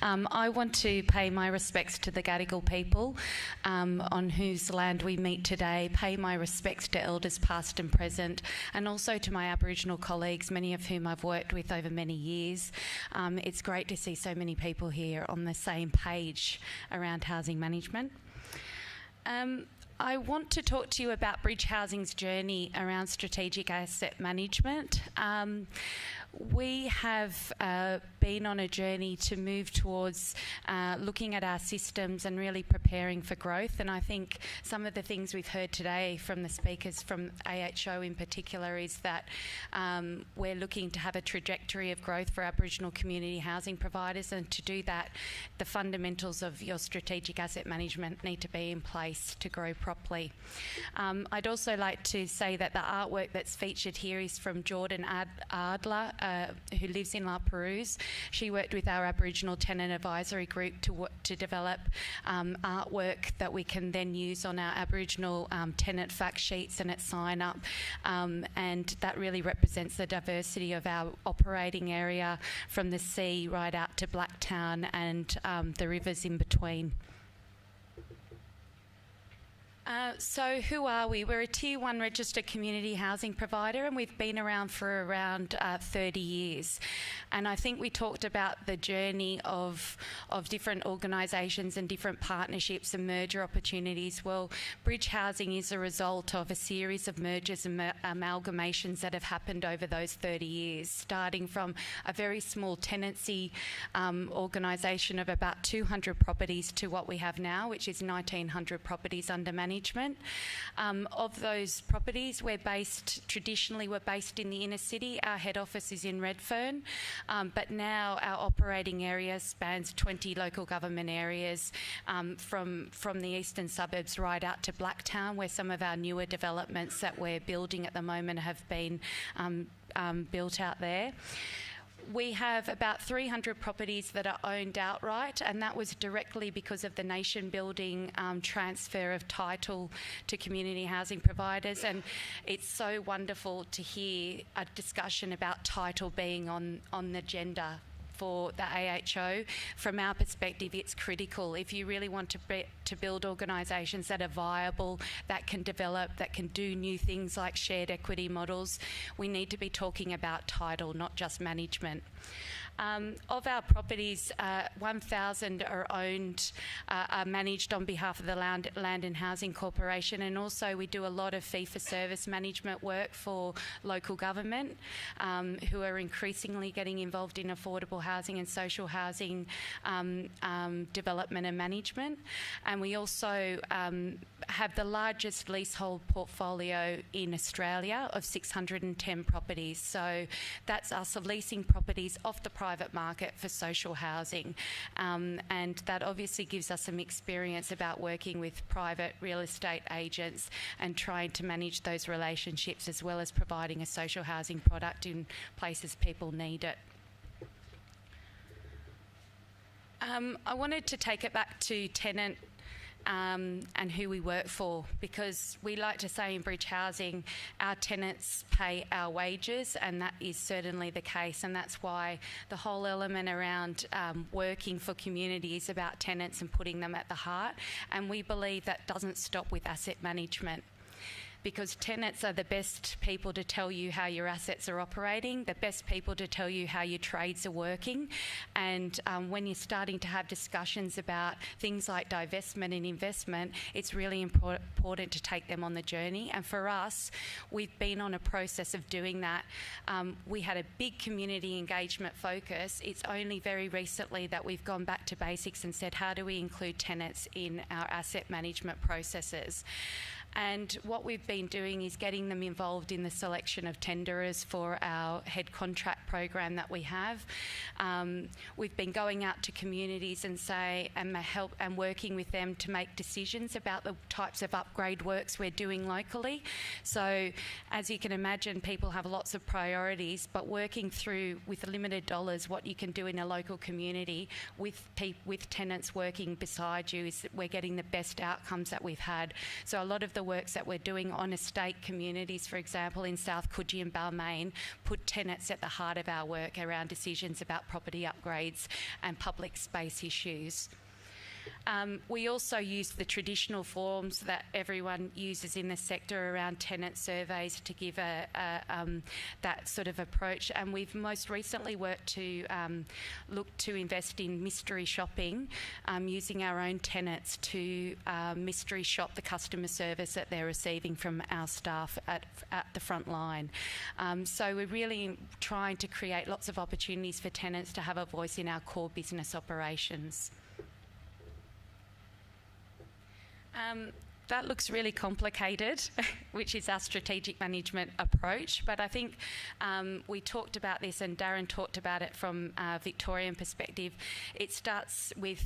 I want to pay my respects to the Gadigal people on whose land we meet today, pay my respects to elders past and present, and also to my Aboriginal colleagues, many of whom I've worked with over many years. It's great to see so many people here on the same page around housing management. I want to talk to you about Bridge Housing's journey around strategic asset management. We have been on a journey to move towards looking at our systems and really preparing for growth, and I think some of the things we've heard today from the speakers from AHO in particular is that we're looking to have a trajectory of growth for Aboriginal community housing providers, and to do that the fundamentals of your strategic asset management need to be in place to grow properly. I'd also like to say that the artwork that's featured here is from Jordan Adler, who lives in La Perouse. She worked with our Aboriginal Tenant Advisory Group to develop artwork that we can then use on our Aboriginal tenant fact sheets and at sign up, and that really represents the diversity of our operating area from the sea right out to Blacktown and the rivers in between. So who are we? We're a Tier 1 registered community housing provider, and we've been around for around 30 years. And I think we talked about the journey of different organisations and different partnerships and merger opportunities. Well, Bridge Housing is a result of a series of mergers and amalgamations that have happened over those 30 years, starting from a very small tenancy organisation of about 200 properties to what we have now, which is 1,900 properties under management. Of those properties, traditionally we're based in the inner city. Our head office is in Redfern, but now our operating area spans 20 local government areas, from the eastern suburbs right out to Blacktown, where some of our newer developments that we're building at the moment have been built out there. We have about 300 properties that are owned outright, and that was directly because of the nation building transfer of title to community housing providers. And it's so wonderful to hear a discussion about title being on the agenda for the AHO. From our perspective, it's critical. If you really want to build organisations that are viable, that can develop, that can do new things like shared equity models, we need to be talking about title, not just management. Of our properties, 1,000 are managed on behalf of the Land and Housing Corporation, and also we do a lot of fee-for-service management work for local government, who are increasingly getting involved in affordable housing and social housing development and management. And we also have the largest leasehold portfolio in Australia of 610 properties. So that's us leasing properties off the private market for social housing, and that obviously gives us some experience about working with private real estate agents and trying to manage those relationships, as well as providing a social housing product in places people need it. I wanted to take it back to tenant and who we work for, because we like to say in Bridge Housing, our tenants pay our wages, and that is certainly the case, and that's why the whole element around working for community is about tenants and putting them at the heart. And we believe that doesn't stop with asset management, because tenants are the best people to tell you how your assets are operating, the best people to tell you how your trades are working. And when you're starting to have discussions about things like divestment and investment, it's really important to take them on the journey. And for us, we've been on a process of doing that. We had a big community engagement focus. It's only very recently that we've gone back to basics and said, how do we include tenants in our asset management processes? And what we've been doing is getting them involved in the selection of tenderers for our head contract program that we have. We've been going out to communities and working with them to make decisions about the types of upgrade works we're doing locally. So as you can imagine, people have lots of priorities, but working through with limited dollars what you can do in a local community with tenants working beside you is that we're getting the best outcomes that we've had. So a lot of the works that we're doing on estate communities, for example, in South Coogee and Balmain, put tenants at the heart of our work around decisions about property upgrades and public space issues. We also use the traditional forms that everyone uses in the sector around tenant surveys to give that sort of approach. And we've most recently worked to look to invest in mystery shopping, using our own tenants to mystery shop the customer service that they're receiving from our staff at the front line. So we're really trying to create lots of opportunities for tenants to have a voice in our core business operations. That looks really complicated, which is our strategic management approach. But I think we talked about this, and Darren talked about it from a Victorian perspective. It starts with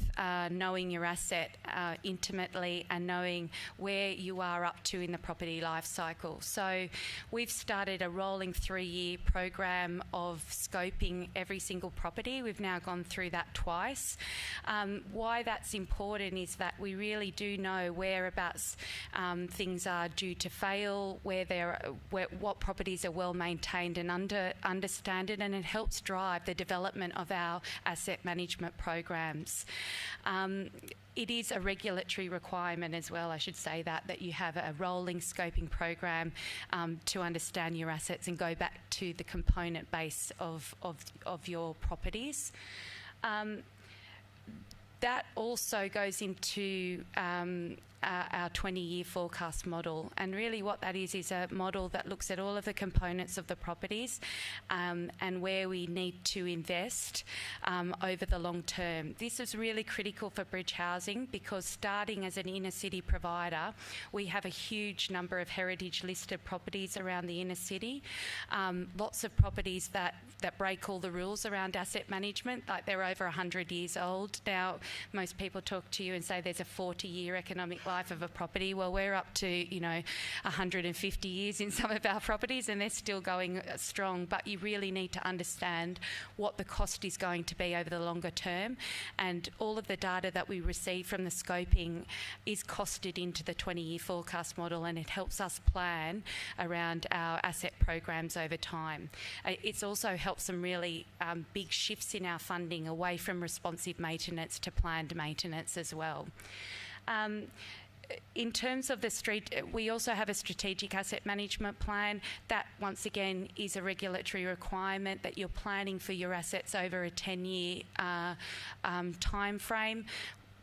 knowing your asset intimately and knowing where you are up to in the property life cycle. So we've started a rolling 3-year program of scoping every single property. We've now gone through that twice. Why that's important is that we really do know whereabouts things are due to fail, what properties are well maintained and understanded, and it helps drive the development of our asset management programs. It is a regulatory requirement as well, I should say that you have a rolling scoping program to understand your assets and go back to the component base of your properties. That also goes into our 20-year forecast model, and really what that is a model that looks at all of the components of the properties and where we need to invest over the long term. This is really critical for bridge housing because starting as an inner city provider, we have a huge number of heritage listed properties around the inner city, lots of properties that break all the rules around asset management, like they're over 100 years old. Now, most people talk to you and say there's a 40-year economic life of a property. Well, we're up to 150 years in some of our properties, and they're still going strong. But you really need to understand what the cost is going to be over the longer term, and all of the data that we receive from the scoping is costed into the 20-year forecast model, and it helps us plan around our asset programs over time. It's also helped some really big shifts in our funding away from responsive maintenance to planned maintenance as well. In terms of the street, we also have a strategic asset management plan. That, once again, is a regulatory requirement that you're planning for your assets over a 10-year time frame.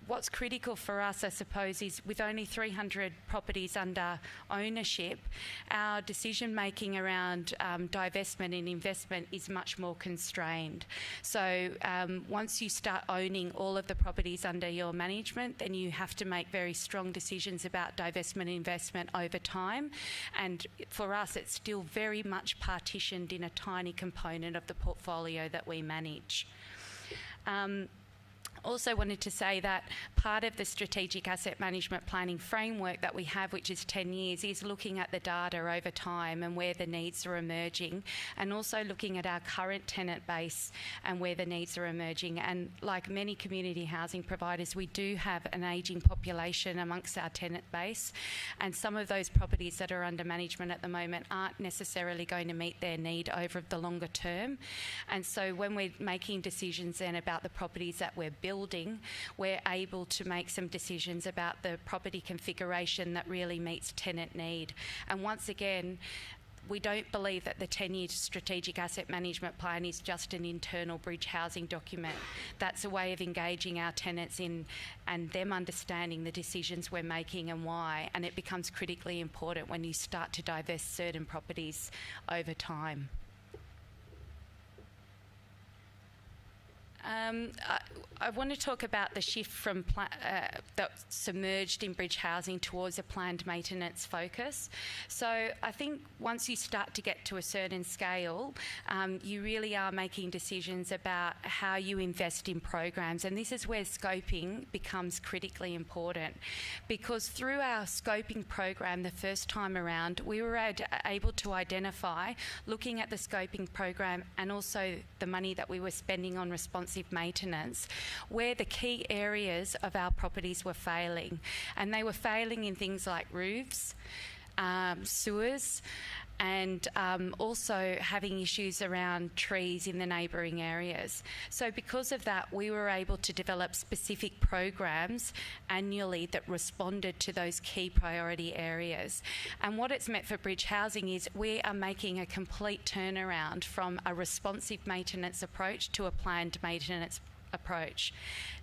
What's critical for us, I suppose, is with only 300 properties under ownership, our decision making around divestment and investment is much more constrained. So once you start owning all of the properties under your management, then you have to make very strong decisions about divestment and investment over time. And for us, it's still very much partitioned in a tiny component of the portfolio that we manage. Also wanted to say that part of the strategic asset management planning framework that we have, which is 10 years, is looking at the data over time and where the needs are emerging, and also looking at our current tenant base and where the needs are emerging. And like many community housing providers, we do have an ageing population amongst our tenant base, and some of those properties that are under management at the moment aren't necessarily going to meet their need over the longer term. And so when we're making decisions then about the properties that we're building, we're able to make some decisions about the property configuration that really meets tenant need. And once again, we don't believe that the 10-year strategic asset management plan is just an internal bridge housing document. That's a way of engaging our tenants in and them understanding the decisions we're making and why, and it becomes critically important when you start to divest certain properties over time. I want to talk about the shift from that's submerged in bridge housing towards a planned maintenance focus. So I think once you start to get to a certain scale, you really are making decisions about how you invest in programs, and this is where scoping becomes critically important, because through our scoping program the first time around, we were able to identify, looking at the scoping program and also the money that we were spending on response responsive maintenance, where the key areas of our properties were failing. And they were failing in things like roofs, sewers, and also having issues around trees in the neighbouring areas. So because of that, we were able to develop specific programs annually that responded to those key priority areas. And what it's meant for Bridge Housing is we are making a complete turnaround from a responsive maintenance approach to a planned maintenance approach.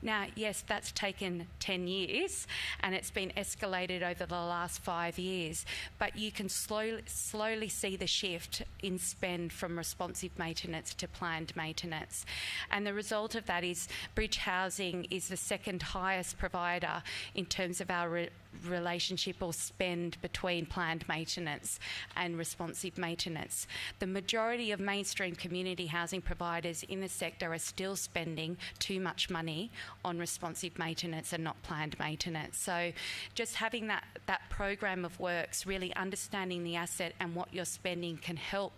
Now, yes, that's taken 10 years and it's been escalated over the last 5 years, but you can slowly see the shift in spend from responsive maintenance to planned maintenance. And the result of that is Bridge Housing is the second highest provider in terms of our relationship or spend between planned maintenance and responsive maintenance. The majority of mainstream community housing providers in the sector are still spending too much money on responsive maintenance and not planned maintenance. So just having that program of works, really understanding the asset and what you're spending can help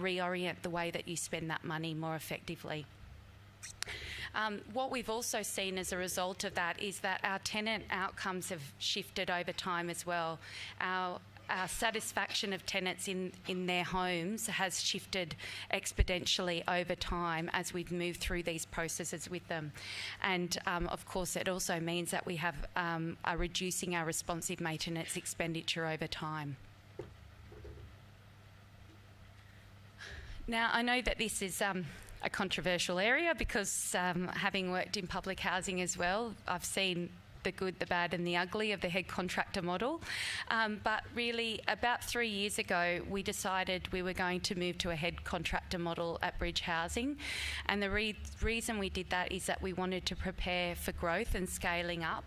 reorient the way that you spend that money more effectively. What we've also seen as a result of that is that our tenant outcomes have shifted over time as well. Our satisfaction of tenants in their homes has shifted exponentially over time as we've moved through these processes with them. And of course, it also means that we are reducing our responsive maintenance expenditure over time. Now, I know that this is a controversial area because having worked in public housing as well, I've seen the good, the bad and the ugly of the head contractor model. But really, about 3 years ago, we decided we were going to move to a head contractor model at Bridge Housing. And the reason we did that is that we wanted to prepare for growth and scaling up.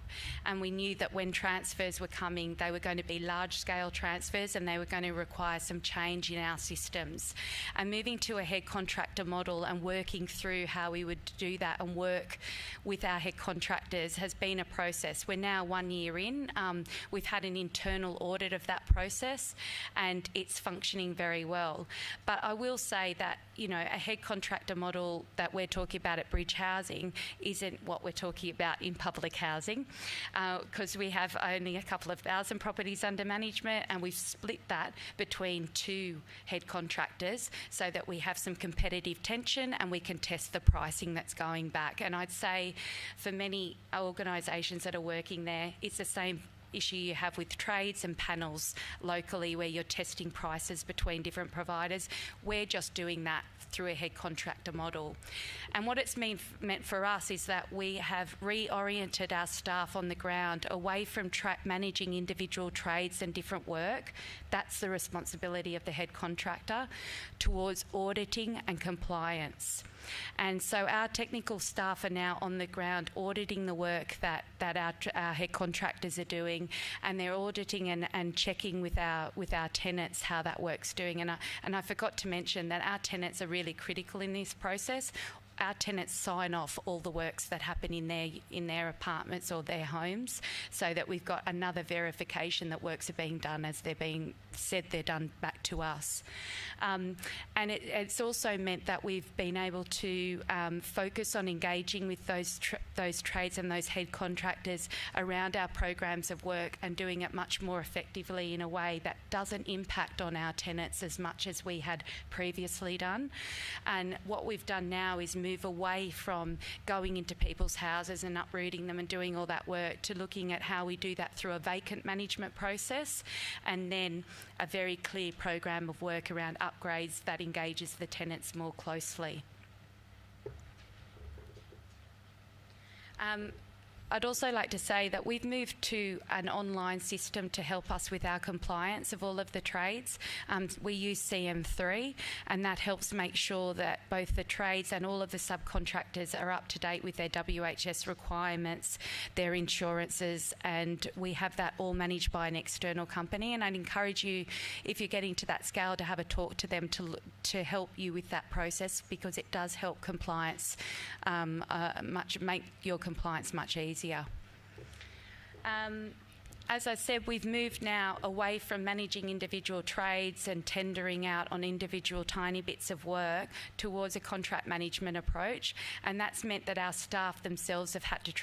And we knew that when transfers were coming, they were going to be large-scale transfers and they were going to require some change in our systems. And moving to a head contractor model and working through how we would do that and work with our head contractors has been a process. We're now 1 year in. We've had an internal audit of that process and it's functioning very well. But I will say that, you know, a head contractor model that we're talking about at Bridge Housing isn't what we're talking about in public housing, because we have only a couple of thousand properties under management and we've split that between 2 head contractors so that we have some competitive tension and we can test the pricing that's going back. And I'd say for many organisations that are working there, it's the same issue you have with trades and panels locally where you're testing prices between different providers. We're just doing that through a head contractor model. And what it's meant for us is that we have reoriented our staff on the ground away from managing individual trades and different work. That's the responsibility of the head contractor, towards auditing and compliance. And so our technical staff are now on the ground auditing the work that our head contractors are doing, and they're auditing and checking with our tenants how that work's doing. And I forgot to mention that our tenants are really critical in this process. Our tenants sign off all the works that happen in their apartments or their homes, so that we've got another verification that works are being done as they're being said they're done back to us. And it's also meant that we've been able to focus on engaging with those trades and those head contractors around our programs of work and doing it much more effectively in a way that doesn't impact on our tenants as much as we had previously done. And what we've done now is move away from going into people's houses and uprooting them and doing all that work to looking at how we do that through a vacant management process, and then a very clear program of work around upgrades that engages the tenants more closely. I'd also like to say that we've moved to an online system to help us with our compliance of all of the trades. We use CM3, and that helps make sure that both the trades and all of the subcontractors are up to date with their WHS requirements, their insurances, and we have that all managed by an external company. And I'd encourage you, if you're getting to that scale, to have a talk to them to help you with that process, because it does help compliance make your compliance much easier. as I said, we've moved now away from managing individual trades and tendering out on individual tiny bits of work towards a contract management approach, and that's meant that our staff themselves have had to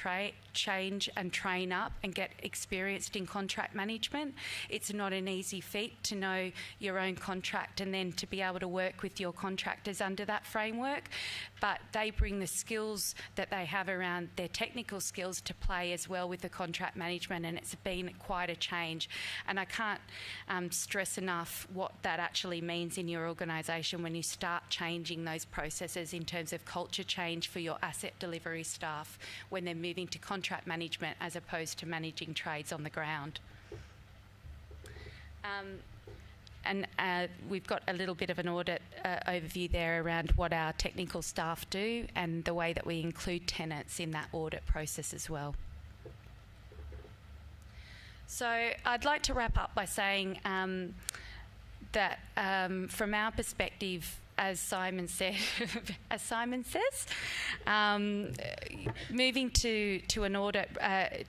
change and train up and get experienced in contract management. It's not an easy feat to know your own contract and then to be able to work with your contractors under that framework, but they bring the skills that they have around their technical skills to play as well with the contract management, and it's been quite a change. And I can't stress enough what that actually means in your organisation when you start changing those processes in terms of culture change for your asset delivery staff when they're moving to contract management as opposed to managing trades on the ground. And we've got a little bit of an audit overview there around what our technical staff do and the way that we include tenants in that audit process as well. So I'd like to wrap up by saying that from our perspective, as Simon says, moving to an audit,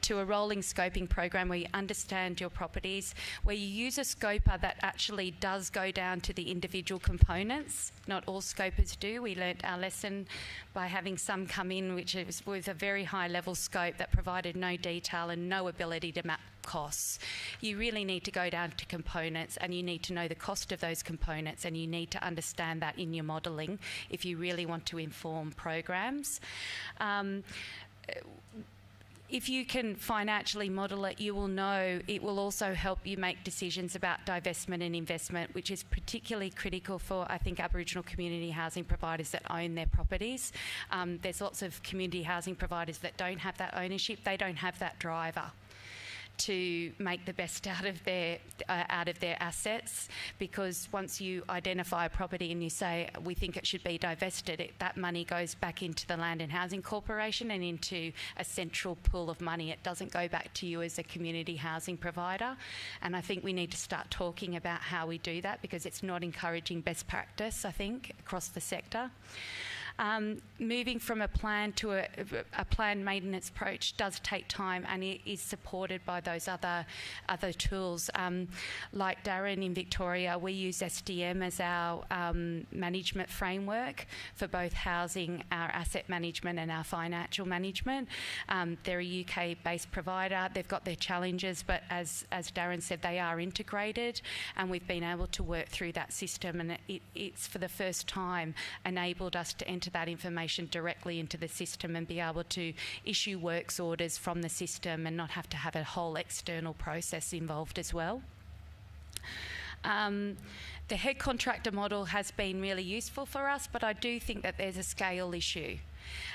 to a rolling scoping program where you understand your properties, where you use a scoper that actually does go down to the individual components. Not all scopers do. We learnt our lesson by having some come in which was a very high level scope that provided no detail and no ability to map costs. You really need to go down to components, and you need to know the cost of those components, and you need to understand that in your modelling if you really want to inform programs. If you can financially model it, you will know it will also help you make decisions about divestment and investment, which is particularly critical for, I think, Aboriginal community housing providers that own their properties. There's lots of community housing providers that don't have that ownership. They don't have that driver to make the best out of their assets, because once you identify a property and you say we think it should be divested, that money goes back into the Land and Housing Corporation and into a central pool of money. It doesn't go back to you as a community housing provider, and I think we need to start talking about how we do that, because it's not encouraging best practice, I think, across the sector. Moving from a plan to a planned maintenance approach does take time, and it is supported by those other tools. Like Darren in Victoria, we use SDM as our management framework for both housing, our asset management and our financial management. They're a UK-based provider. They've got their challenges, but as Darren said, they are integrated, and we've been able to work through that system, and it's for the first time enabled us to enter that information directly into the system and be able to issue works orders from the system and not have to have a whole external process involved as well. The head contractor model has been really useful for us, but I do think that there's a scale issue.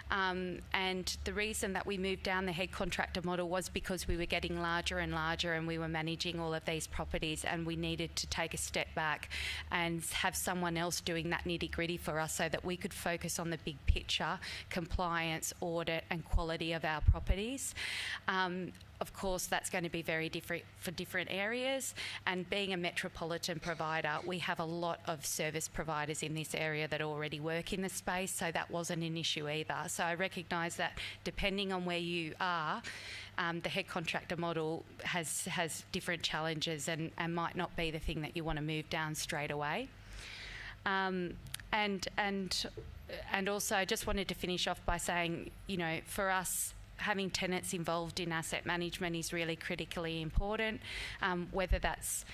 And the reason that we moved down the head contractor model was because we were getting larger and larger, and we were managing all of these properties, and we needed to take a step back and have someone else doing that nitty-gritty for us so that we could focus on the big picture, compliance, audit and quality of our properties. Of course, that's going to be very different for different areas, and being a metropolitan provider, we have a lot of service providers in this area that already work in the space, so that wasn't an issue either. So I recognise that depending on where you are, the head contractor model has different challenges and might not be the thing that you want to move down straight away. And also, I just wanted to finish off by saying, you know, for us, having tenants involved in asset management is really critically important, whether that's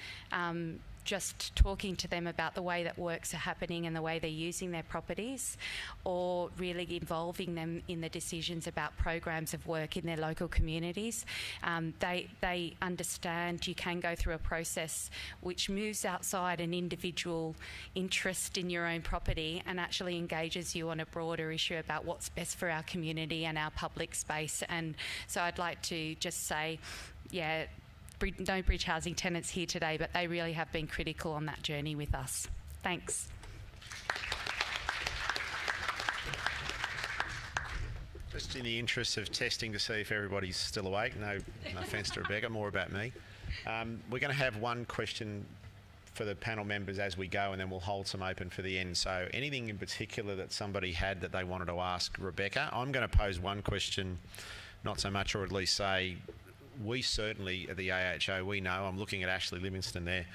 just talking to them about the way that works are happening and the way they're using their properties, or really involving them in the decisions about programs of work in their local communities. They understand you can go through a process which moves outside an individual interest in your own property and actually engages you on a broader issue about what's best for our community and our public space. And so I'd like to just say, yeah, no bridge housing tenants here today, but they really have been critical on that journey with us. Thanks. Just in the interest of testing to see if everybody's still awake, no offence to Rebecca, more about me. We're going to have one question for the panel members as we go, and then we'll hold some open for the end. So anything in particular that somebody had that they wanted to ask Rebecca? I'm going to pose one question, not so much, or at least say, we certainly at the AHO, we know, I'm looking at Ashley Livingston there,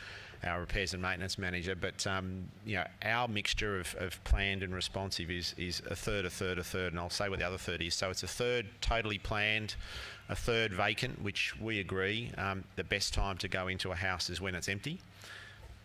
our repairs and maintenance manager, but our mixture of planned and responsive is a third, and I'll say what the other third is. So it's a third totally planned, a third vacant, which we agree the best time to go into a house is when it's empty,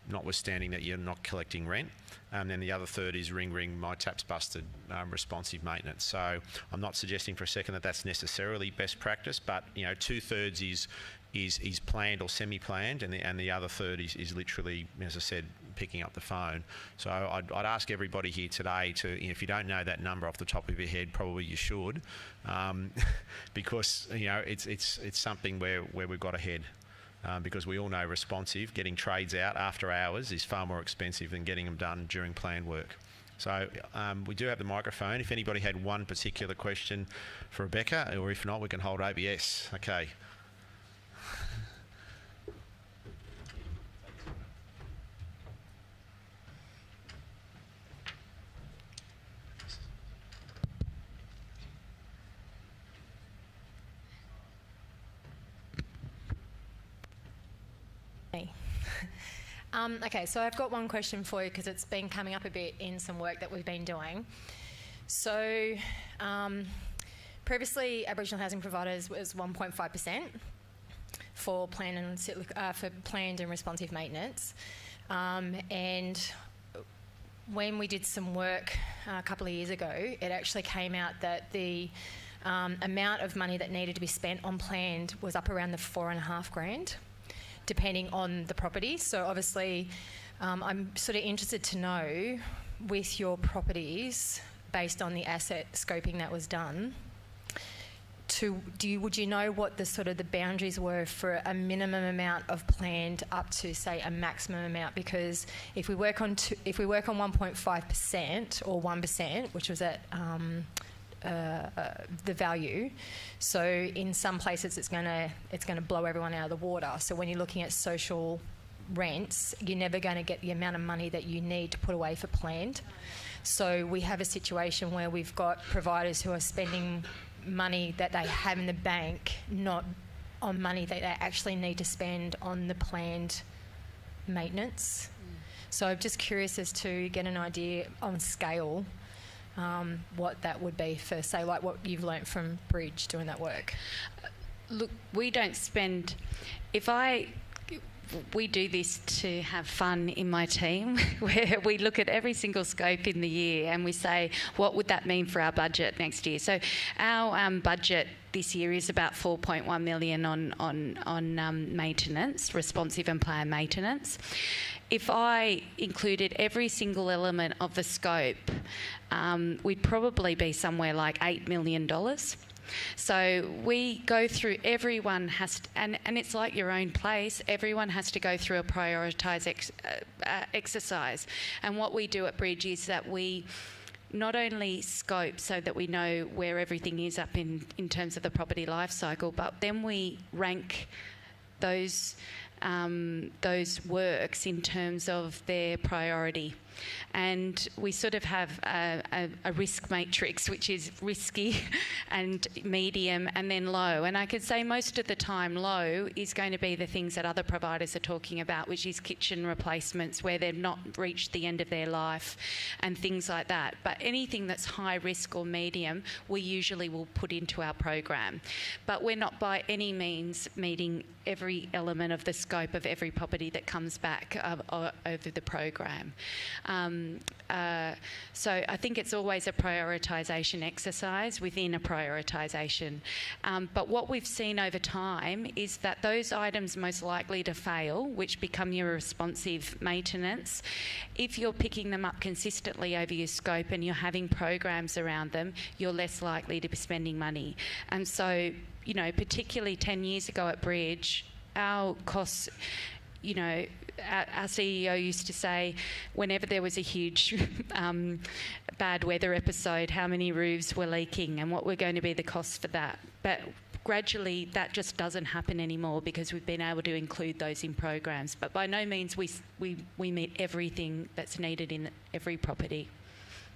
notwithstanding that you're not collecting rent. And then the other third is ring, my tap's busted, responsive maintenance. So I'm not suggesting for a second that that's necessarily best practice, but 2/3 is planned or semi-planned, and the other third is literally, as I said, picking up the phone. So I'd ask everybody here today to, if you don't know that number off the top of your head, probably you should, because it's something where we've got ahead. Because we all know responsive, getting trades out after hours is far more expensive than getting them done during planned work. So we do have the microphone. If anybody had one particular question for Rebecca, or if not, we can hold ABS. Okay. Okay, so I've got one question for you because it's been coming up a bit in some work that we've been doing. So previously Aboriginal housing providers was 1.5% for planned and responsive maintenance, and when we did some work a couple of years ago, it actually came out that the amount of money that needed to be spent on planned was up around the $4,500. Depending on the property. So obviously I'm sort of interested to know, with your properties, based on the asset scoping that was done, would you know what the boundaries were for a minimum amount of planned up to, say, a maximum amount? Because if we work on 1.5% or 1%, which was at the value, so in some places it's going to blow everyone out of the water. So when you're looking at social rents, you're never going to get the amount of money that you need to put away for planned. So we have a situation where we've got providers who are spending money that they have in the bank, not on money that they actually need to spend on the planned maintenance. So I'm just curious as to get an idea on scale what that would be for, say, like what you've learnt from Bridge doing that work. Look, we don't spend... We do this to have fun in my team, where we look at every single scope in the year and we say, what would that mean for our budget next year? So our budget this year is about $4.1 million on maintenance, responsive and planned maintenance. If I included every single element of the scope, we'd probably be somewhere like $8 million. So we go through, everyone has to, and it's like your own place, everyone has to go through a prioritised exercise. And what we do at Bridge is that we not only scope so that we know where everything is up in terms of the property life cycle, but then we rank those works in terms of their priority. And we sort of have a risk matrix, which is risky and medium and then low. And I could say most of the time low is going to be the things that other providers are talking about, which is kitchen replacements where they've not reached the end of their life and things like that. But anything that's high risk or medium, we usually will put into our program. But we're not by any means meeting every element of the scope of every property that comes back over the program. So I think it's always a prioritisation exercise within a prioritisation. But what we've seen over time is that those items most likely to fail, which become your responsive maintenance, if you're picking them up consistently over your scope and you're having programs around them, you're less likely to be spending money. And so, you know, particularly 10 years ago at Bridge, our costs, you know, our CEO used to say, whenever there was a huge bad weather episode, how many roofs were leaking and what were going to be the costs for that. But gradually that just doesn't happen anymore because we've been able to include those in programs. But by no means we meet everything that's needed in every property.